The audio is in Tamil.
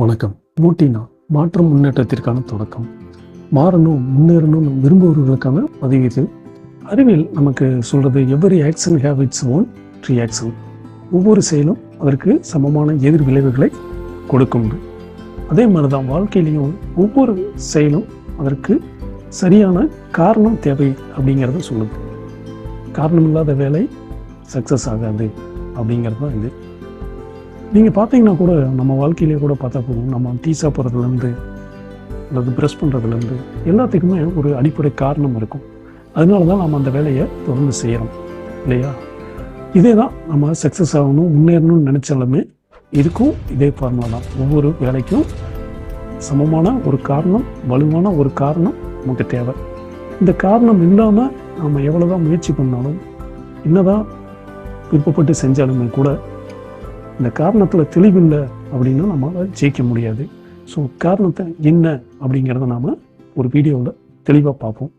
வணக்கம். மோட்டினா மாற்றம் முன்னேற்றத்திற்கான தொடக்கம். மாறணும், முன்னேறணும்னு விரும்புபவர்களுக்கான பதிவு இது. அறிவியல் நமக்கு சொல்றது every action have its own reaction. ஒவ்வொரு செயலும் அதற்கு சமமான எதிர் விளைவுகளை கொடுக்கும். அதே மாதிரி தான் வாழ்க்கையிலையும் ஒவ்வொரு செயலும் அதற்கு சரியான காரணம் தேவை அப்படிங்கிறத சொல்லுது. காரணம் இல்லாத வேலை சக்ஸஸ் ஆகாது அப்படிங்கிறது தான் இது. நீங்கள் பார்த்தீங்கன்னா கூட நம்ம வாழ்க்கையிலே கூட பார்த்தா போதும், நம்ம டீ சாப்பிட்றதுலேருந்து அல்லது ப்ரெஷ் பண்ணுறதுலேருந்து எல்லாத்துக்குமே ஒரு அடிப்படை காரணம் இருக்கும். அதனால தான் நம்ம அந்த வேலையை தொடர்ந்து செய்கிறோம் இல்லையா? இதே தான் நம்ம சக்ஸஸ் ஆகணும், முன்னேறணும்னு நினச்சாலுமே இதுக்கும் இதே ஃபார்முலா தான். ஒவ்வொரு வேலைக்கும் சமமான ஒரு காரணம், வலுவான ஒரு காரணம் நமக்கு தேவை. இந்த காரணம் இல்லாமல் நம்ம எவ்வளோ தான் முயற்சி பண்ணாலும், என்னதான் விருப்பப்பட்டு செஞ்சாலுமே கூட இந்த காரணத்தில் தெளிவில்லை அப்படின்னா நம்மளால் ஜெயிக்க முடியாது. ஸோ காரணத்தை என்ன அப்படிங்கிறத நாம் ஒரு வீடியோவில் தெளிவாக பார்ப்போம்.